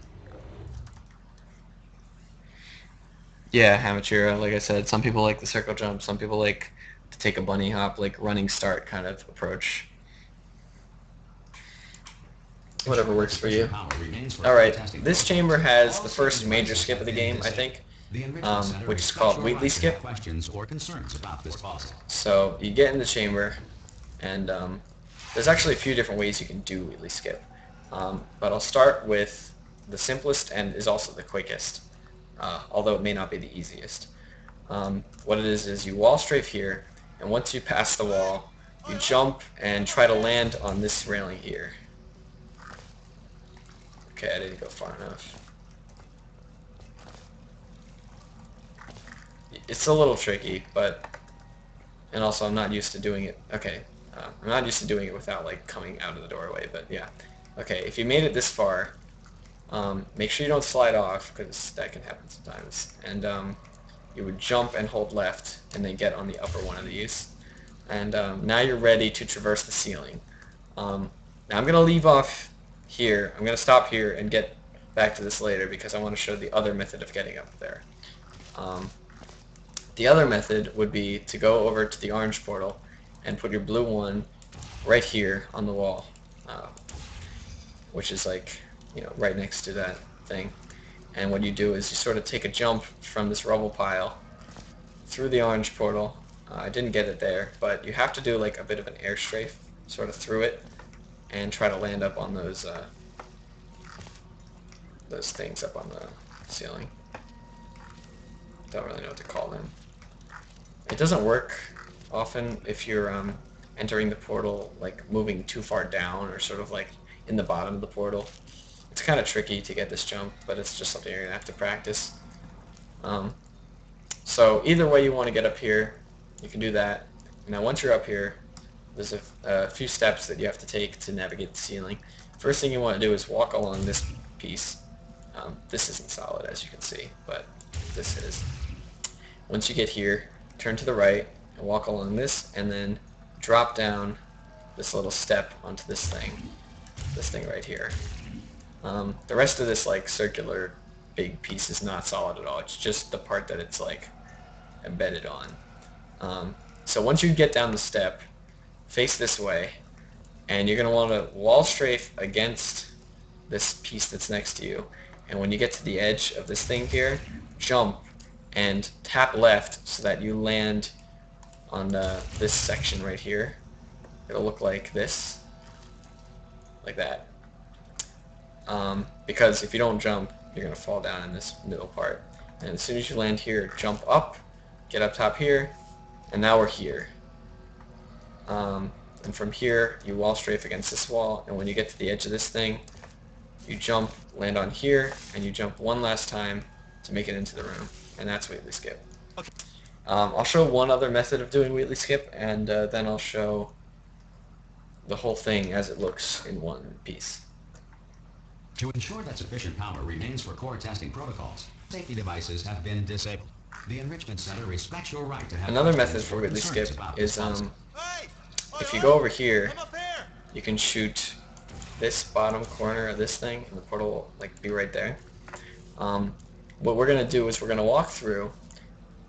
Yeah, amateur. Like I said, some people like the circle jump. Some people like to take a bunny hop, like running start kind of approach. Whatever works for you. Alright, this chamber has the first major skip of the game, I think, which is called Wheatley Skip. So you get in the chamber, and there's actually a few different ways you can do Wheatley Skip. But I'll start with the simplest and is also the quickest, although it may not be the easiest. What it is you wall strafe here, and once you pass the wall, you jump and try to land on this railing here. Okay, I didn't go far enough. It's a little tricky, but... And also, I'm not used to doing it... Okay, I'm not used to doing it without, like, coming out of the doorway, but yeah. Okay, if you made it this far, make sure you don't slide off, because that can happen sometimes. And you would jump and hold left, and then get on the upper one of these. And now you're ready to traverse the ceiling. Now I'm going to leave off here. I'm going to stop here and get back to this later because I want to show the other method of getting up there. The other method would be to go over to the orange portal and put your blue one right here on the wall, which is like, you know, right next to that thing. And what you do is you sort of take a jump from this rubble pile through the orange portal. I didn't get it there, but you have to do like a bit of an air strafe sort of through it and try to land up on those things up on the ceiling. Don't really know what to call them. It doesn't work often if you're entering the portal like moving too far down or sort of like in the bottom of the portal. It's kind of tricky to get this jump, but it's just something you're going to have to practice. So either way you want to get up here, you can do that. Now once you're up here, there's a few steps that you have to take to navigate the ceiling. First thing you want to do is walk along this piece. This isn't solid, as you can see, but this is. Once you get here, turn to the right and walk along this, and then drop down this little step onto this thing right here. The rest of this like circular big piece is not solid at all. It's just the part that it's like embedded on. So once you get down the step, face this way, and you're going to want to wall strafe against this piece that's next to you. And when you get to the edge of this thing here, jump and tap left so that you land on this section right here, it'll look like this, like that. Because if you don't jump, you're going to fall down in this middle part. And as soon as you land here, jump up, get up top here, and now we're here. And from here, you wall strafe against this wall, and when you get to the edge of this thing, you jump, land on here, and you jump one last time to make it into the room. And that's Wheatley Skip. Okay. I'll show one other method of doing Wheatley Skip, and then I'll show the whole thing as it looks in one piece. To ensure that sufficient power remains for core testing protocols, safety devices have been disabled. The Enrichment Center respects your right to have Another questions method for or Wheatley concerns Skip about is this Hey! if you go over here, I'm up here! you can shoot this bottom corner of this thing, and the portal will like be right there. What we're going to do is we're going to walk through,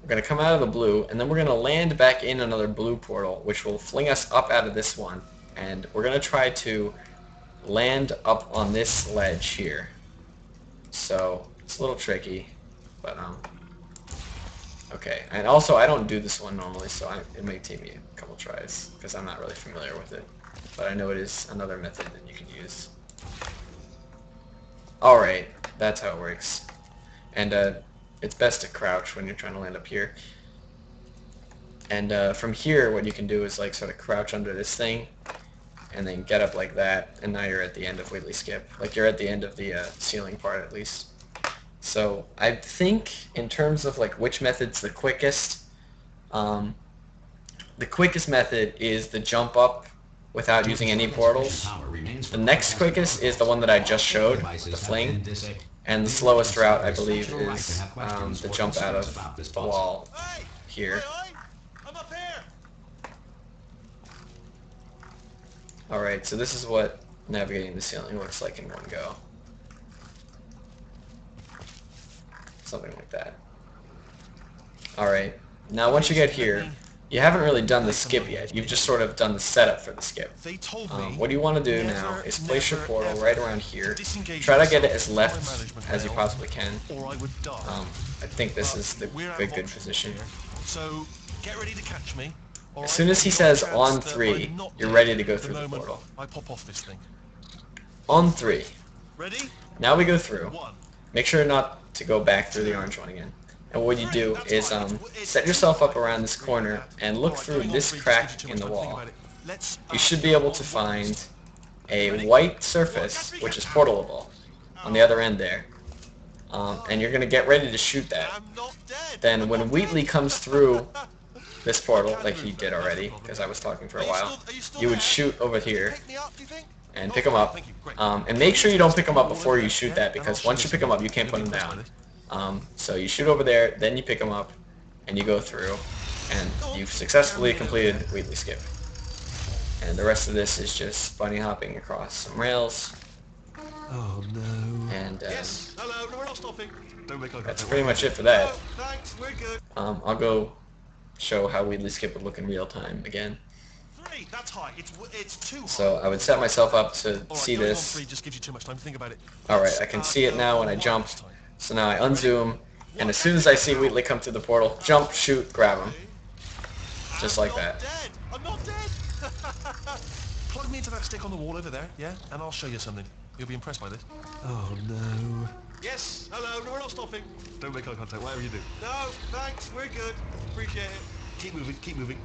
we're going to come out of the blue, and then we're going to land back in another blue portal, which will fling us up out of this one. And we're going to try to land up on this ledge here. So it's a little tricky, but okay. And also, I don't do this one normally, so it may take me a couple tries because I'm not really familiar with it. But I know it is another method that you can use. Alright, that's how it works. And it's best to crouch when you're trying to land up here. And from here, what you can do is like sort of crouch under this thing, and then get up like that, and now you're at the end of Wheatley Skip. Like you're at the end of the ceiling part at least. So I think in terms of like which method's the quickest method is the jump up without using any portals. The next quickest is the one that I just showed, the fling. And the slowest route, I believe, is the jump out of the wall here. I'm up here! Alright, so this is what navigating the ceiling looks like in one go. Something like that. Alright, now once you get here, you haven't really done the skip yet. You've just sort of done the setup for the skip. They told me What you want to do now is place your portal right around here. Try to get it as left as you possibly can. or I would die. I think this is the We're out good of options position. here, so get ready to catch me. As soon as he says on 3, you're ready to go through the portal. I pop off this thing. On 3. Ready? Now we go through. 1. Make sure not to go back through the orange one again. And what you do is set yourself up around this corner and look through this crack in the wall. You should be able to find a white surface, which is portalable, on the other end there. And you're going to get ready to shoot that. I'm not dead. Then when Wheatley comes through this portal, like he did already, because I was talking for a while, you would shoot over here Pick me up, do you think? and pick him up. And make sure you don't pick him up before you shoot that, because once you pick him up, you can't put him down. So you shoot over there, then you pick him up, and you go through, and you've successfully completed Wheatley Skip. And the rest of this is just bunny hopping across some rails. Oh no. And Yes. Hello. No, we're not stopping. Don't make eye contact. that's pretty much it for that. Oh, thanks. We're good. I'll go show how Wheatley Skip would look in real time again. 3. That's high. It's too high. So I would set myself up to All right, see going on this. 3 just gives you too much time to think about it. Alright, I can see it now when I jump. So now I unzoom, and as soon as I see Wheatley come through the portal, jump, shoot, grab him. Just like that. Dead. I'm not dead. Plug me into that stick on the wall over there, yeah? And I'll show you something. You'll be impressed by this. Oh no. Yes. Hello. No, we're not stopping. Don't make eye contact. Whatever you do. No. Thanks. We're good. Appreciate it. Keep moving. Keep moving.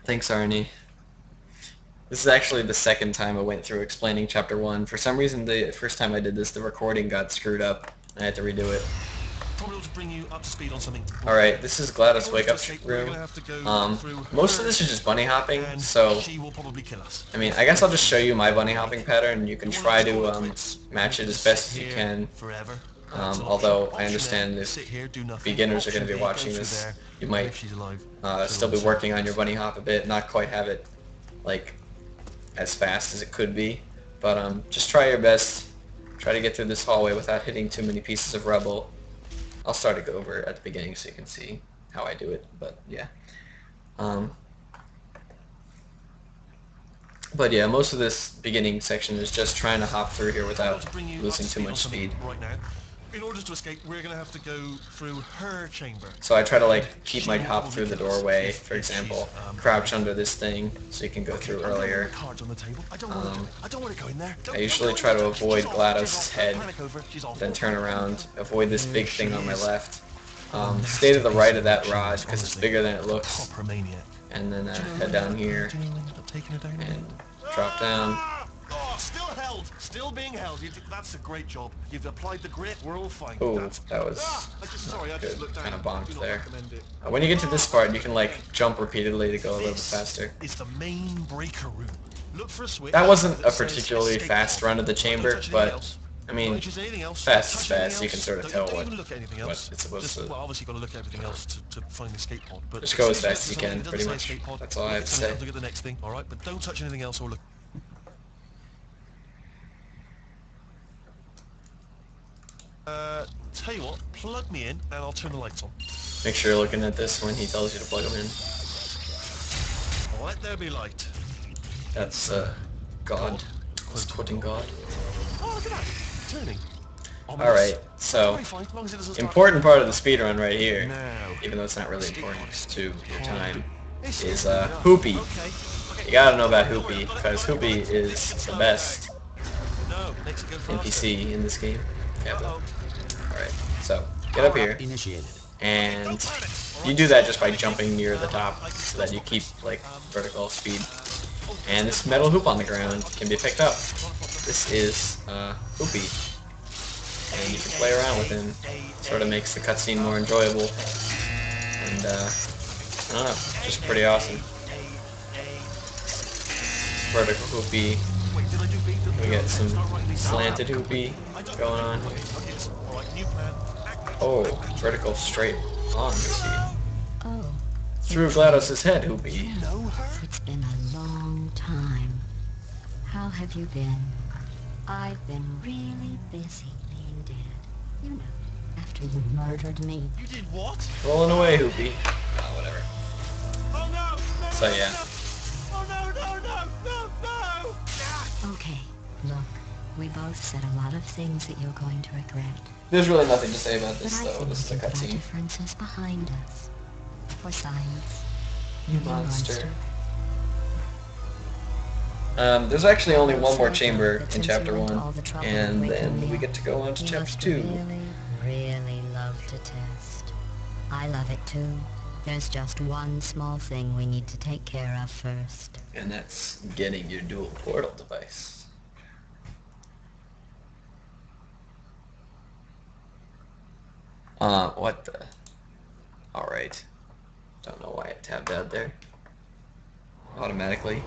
Thanks, Arnie. This is actually the second time I went through explaining Chapter 1. For some reason, the first time I did this, the recording got screwed up. I had to redo it. Probably ought to bring you up to speed on something. Alright, this is Gladys' Wake wake-up room. Most of this is just bunny hopping, so she will probably kill us. I mean, I guess I'll just show you my bunny hopping pattern, and you can try to match it as best as you can. Forever. Although I understand if beginners are going to be watching this, you might still be working on your bunny hop a bit, not quite have it like as fast as it could be. But just try your best. Try to get through this hallway without hitting too many pieces of rubble. I'll start it over at the beginning so you can see how I do it, but yeah. But yeah, most of this beginning section is just trying to hop through here without losing too much speed. Right now. In order to escape, we're going to have to go through her chamber. So I try to like And keep she my will top probably through the kill us doorway, if for she's, example. Crouch under this thing so you can go Okay, through I'm going to earlier. the cards on the table. I don't want to do it. I don't want to go in there. I Don't usually go in try there. to avoid She's GLaDOS' off. Don't head, panic over. She's off. then turn around, avoid this big She thing on my is left. a Stay to the nasty right piece of that work, she rod is, because it's honestly. bigger than it A looks, proper maniac. and then Do you know head down here do you know when you end up taking her down and again? drop down. Oh, still held. Still being held. That's a great job. You've applied the grip. We're all fine. Oh, That's that was sorry, I not just good. looked down. Kind of Do bonked not there. recommend it. When you get to this part, you can like jump repeatedly to go a little bit faster. Is the main breaker room. Look for a switch. That wasn't a that says particularly escape fast pod. run of the Don't chamber, touch anything but else. I Not mean, interested in anything else. fast Don't is touch anything fast. You can else. sort of tell Don't what even look at anything else. it's supposed to. Well, obviously, you've got to look at everything else to find the escape pod. But Just go as soon fast as you something can, that doesn't pretty say much. escape pod, That's all I look have at to something say. else, look at the next thing, all right? But don't touch anything else or look. Tell you what, plug me in and I'll turn the lights on. Make sure you're looking at this when he tells you to plug them in. Let there be light. That's God. That's quoting God. Oh, look at that. Turning. Alright, so Very fine, as long as it doesn't start. important part of the speedrun right here, Now. even though it's not really important to your time, It's is okay. Hoopy. Okay. You gotta know about Hoopy, because Hoopy is the best No, makes it go faster. NPC in this game. Uh-oh. Alright, so get up here, Initiated. and you do that just by jumping near the top so that you keep like vertical speed. And this metal hoop on the ground can be picked up. This is Hoopy, and you can play around with him. Sort of makes the cutscene more enjoyable, and I don't know, just pretty awesome. Vertical Hoopy. Wait, did I do B? We get some slanted Hoopy going on. Alright, new plan. Oh, vertical straight on Hoopy. Oh, Through GLaDOS' head, Hoopy. Know her? it's been a long time. How have you been? I've been really busy being dead. You know, after you murdered me. You did what? Rolling away, Hoopy. Oh, whatever. Oh no! No! So yeah. Oh no! Okay, look, we both said a lot of things that you're going to regret. There's really nothing to say about But this, I though. think This is a we've got cutscene. differences behind us. For science. You monster. There's actually only one more chamber in Chapter 1, and then we get to go on to You Chapter must 2. really, really love to test. I love it too. There's just one small thing we need to take care of first. And that's getting your dual portal device. What the? Alright. Don't know why it tabbed out there. Automatically.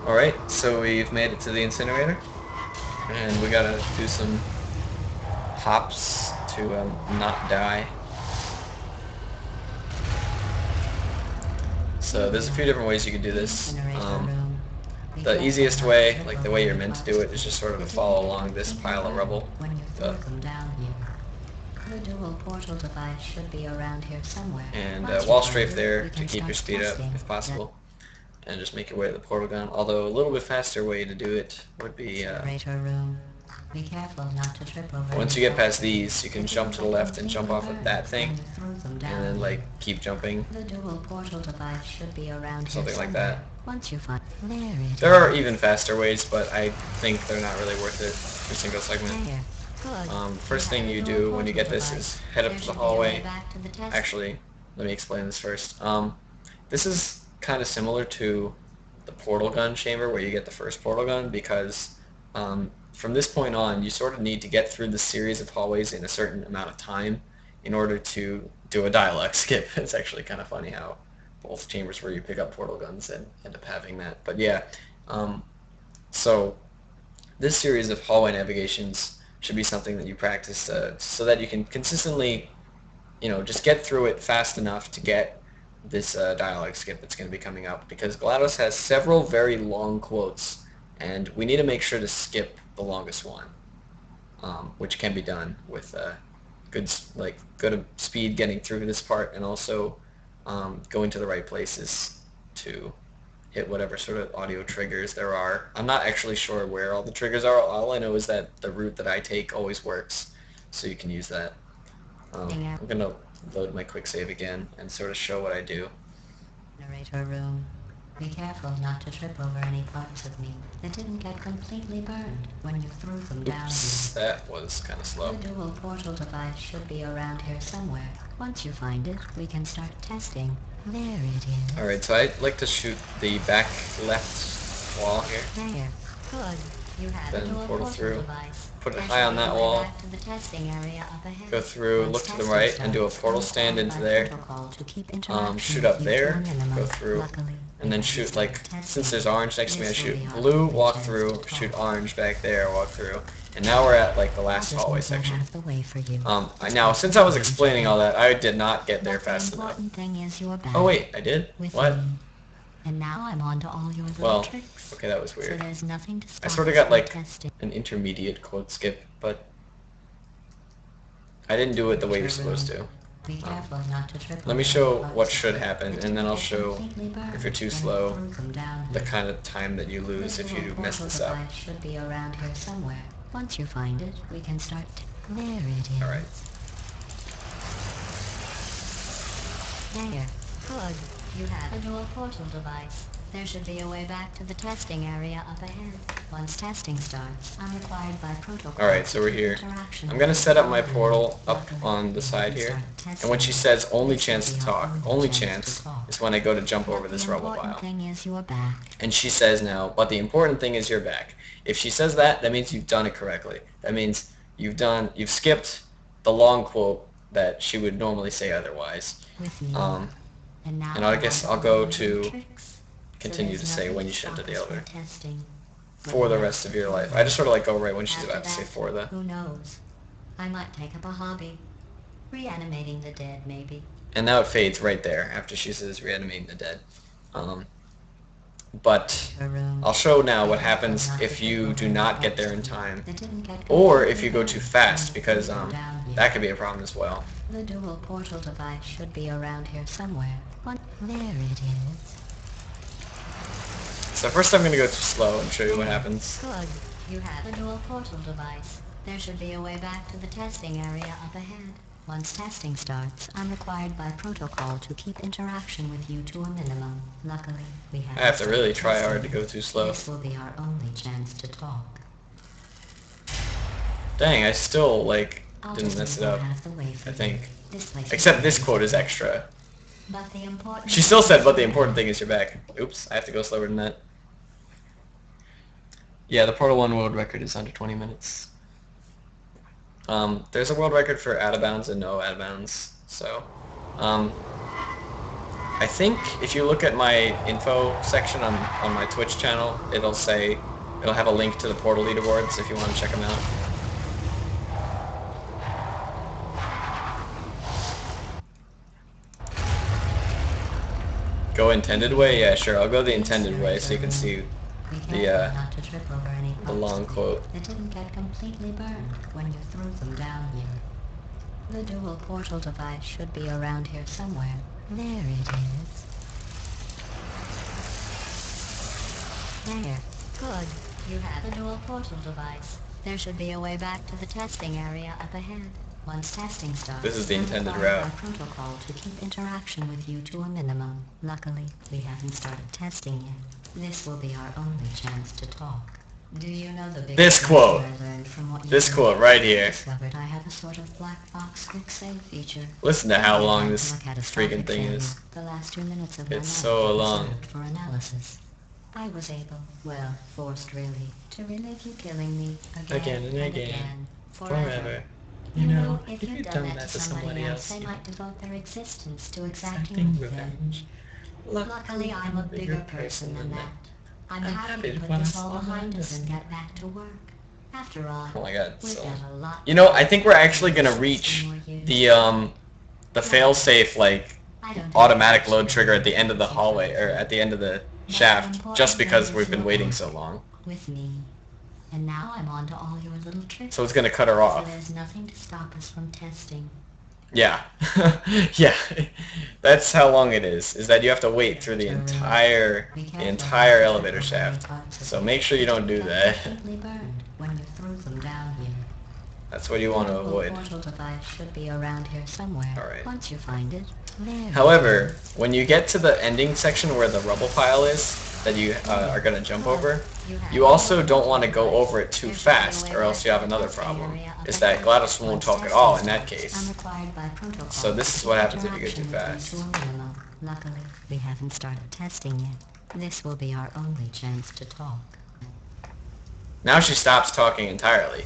Alright, so we've made it to the incinerator. And we gotta do some hops to not die. So there's a few different ways you can do this. The easiest way, like the way you're meant to do it, is just sort of to follow along this pile of rubble. When you throw them down here. The dual portal device should be around here somewhere. And Once you wall find strafe it, there we to can keep your start speed up testing. if possible. And just make your way to the portal gun. Although a little bit faster way to do it would be Incinerator room. Be careful not to trip over. once you get past these, you can jump to the left and jump off of that thing, and then like keep jumping, The dual portal device should be around something here like somewhere. that. Once you find there it There are is. even faster ways, but I think they're not really worth it for single segment. There. Good. First thing you have the do dual when you get portal this device. is head up There to the should be a way hallway. back to the test. Actually, let me explain this first. This is kind of similar to the portal gun chamber where you get the first portal gun, because from this point on you sort of need to get through the series of hallways in a certain amount of time in order to do a dialogue skip. It's actually kind of funny how both chambers where you pick up portal guns and end up having that. But yeah, so this series of hallway navigations should be something that you practice so that you can consistently, just get through it fast enough to get this dialogue skip that's going to be coming up, because GLaDOS has several very long quotes, and we need to make sure to skip the longest one, which can be done with good speed getting through this part, and also going to the right places to hit whatever sort of audio triggers there are. I'm not actually sure where all the triggers are. All I know is that the route that I take always works, so you can use that. I'm going to load my quick save again and sort of show what I do. Narrator room. Be careful not to trip over any parts of me that didn't get completely burned when you threw them down Oops, here. that was kind of slow. The dual portal device should be around here somewhere. Once you find it, we can start testing. There it is. Alright, so I like to shoot the back left wall here. There. Good. You have Then a dual portal through. device. Put it There high should on be a that way wall. back to the testing area up ahead. Go through, Once look to the testing right, and do a starts, portal I'm stand required into by there. protocol to keep interaction Shoot with up you there, to a minimum. go through, Luckily, and then we shoot haven't like, started since testing. there's orange next to me, I This will shoot be our blue, only walk chance through, to shoot talk. orange back there, walk through. And now we're at like the last I'll just hallway move that section. out of the way for you. Now since I was explaining all that, I did not get there But the fast enough. important thing is you're back Oh wait, I did? with What? me. And now I'm on to all your little Well, tricks. okay, that was So weird. there's nothing to stop I sort of us got from like testing. an intermediate quote skip, but I didn't do it the way you're supposed to. Be careful not to trip Let me over show any what parts should of it happen, that and then didn't I'll get show, completely burned if you're too when you slow, threw them down the here. kind of time that you lose The if you dual mess portal this up. device should be around here somewhere. Once you find it, we can start. There it is. Alright. There. Good. You have a dual portal device. There should be a way back to the testing area up ahead. Once testing starts, I'm required by protocol. Alright, so we're here. I'm gonna set up my portal up on the side here. And when she says only chance to talk, only chance, is when I go to jump over this rubble The pile. important thing is you're back. And she says now, but the important thing is you're back. If she says that, that means you've done it correctly. That means you've skipped the long quote that she would normally say otherwise. With me. And now I guess I'll go to tricks. continue So to there's say nothing when to you should enter stop the us from elevator. testing. For the rest of your life. I just sort of like go right when she's After about to say that, for the. Who knows? I might take up a hobby. Reanimating the dead, maybe. And now it fades right there after she says reanimating the dead. But I'll show now what happens if you do not get there in time, or if you go too fast, because that could be a problem as well. The dual portal device should be around here somewhere. There it is. So first I'm going to go too slow and show you what happens. Good. You have a dual portal device. There should be a way back to the testing area up ahead. Once testing starts, I'm required by protocol to keep interaction with you to a minimum. Luckily, we have. I have to really try hard to go too slow. This will be our only chance to talk. Dang, I still, like, I'll didn't just mess it move up, out of the way for I you. think. This place Except is this very quote is safe. extra. But the important She still said, but the important thing is you're back. Oops, I have to go slower than that. Yeah, the Portal 1 world record is under 20 minutes. There's a world record for out of bounds and no out of bounds. So, I think if you look at my info section on my Twitch channel, it'll have a link to the Portal leaderboards if you want to check them out. Go intended way? Yeah, sure. I'll go the intended way so you can see the long quote. It didn't get completely burned when you threw them down here. The dual portal device should be around here somewhere. There it is. There. Good. You have a dual portal device. There should be a way back to the testing area up ahead. Once testing starts, This is the I'm intended required route. by protocol to keep interaction with you to a minimum. Luckily, we haven't started testing yet. This will be our only chance to talk. Do you know the big This quote. lesson I learned from what you This did? quote right I here. discovered I have a sort of black box quick save feature. Listen to how long this From a catastrophic freaking thing failure, is. The last 2 minutes of my It's life so were long. reserved for analysis. I was able, well, forced really, to relive you killing me again and again, forever. You know, if you'd done that to somebody else, they might devote their existence to exacting revenge. Luckily, I'm a bigger person than that. I'm happy to put this all behind us and get back to work. After all, Oh my god, we've so... got a lot. You know, I think we're actually gonna reach the fail-safe, like, I don't automatic load trigger at the end of the hallway, or at the end of the shaft, just because we've been waiting so long. With me. And now I'm on to all your little tricks. So it's gonna cut her So off. there's nothing to stop us from testing. Yeah. Yeah. That's how long it is that you have to wait through the entire elevator shaft. So make sure you don't do that. When you threw them down here. That's what you want to avoid. Portal device should be around here somewhere. Alright. Once you find it, there. However, when you get to the ending section where the rubble pile is, that you are going to jump over, you also don't want to go over it too fast, or else you have another problem, is that GLaDOS won't talk at all in that case. So this is what happens if you go too fast. Luckily, we haven't started testing yet. This will be our only chance to talk. Now she stops talking entirely.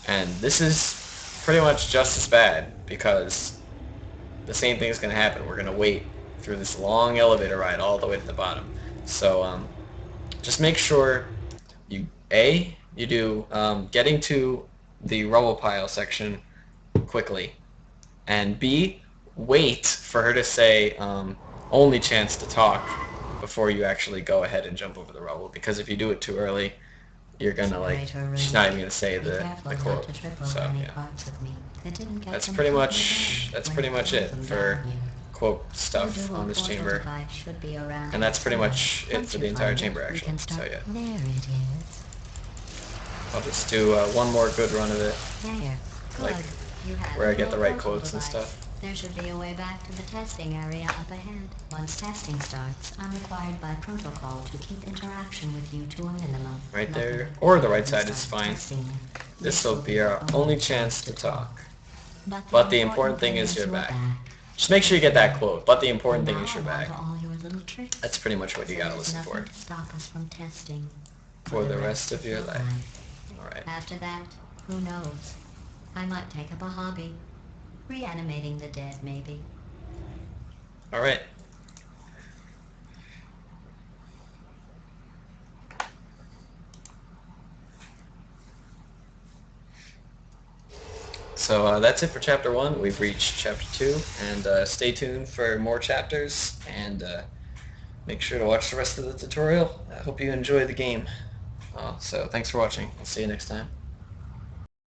And this is pretty much just as bad, because the same thing is going to happen. We're going to wait through this long elevator ride all the way to the bottom. So just make sure you do getting to the rubble pile section quickly, and B, wait for her to say only chance to talk before you actually go ahead and jump over the rubble, because if you do it too early, you're gonna she's not even gonna say the quote. So yeah, that's pretty much it for quote stuff on this chamber, and that's pretty much it for the entire chamber actually. So yeah, I'll just do one more good run of it, like where I get the right quotes and stuff. There should be a way back to the testing area up ahead. Once testing starts, I'm required by protocol to keep interaction with you to a minimum. Right there, or the right side is fine. This will be our only chance to talk. But the important thing is you're back. Just make sure you get that quote, but the important thing is you're back. That's pretty much what you gotta listen for. Stop us from testing. For the rest of your life. Alright. After that, who knows? I might take up a hobby. Reanimating the dead, maybe. Alright. So that's it for Chapter 1. We've reached Chapter 2, and stay tuned for more chapters, and make sure to watch the rest of the tutorial. I hope you enjoy the game. So thanks for watching. I'll see you next time.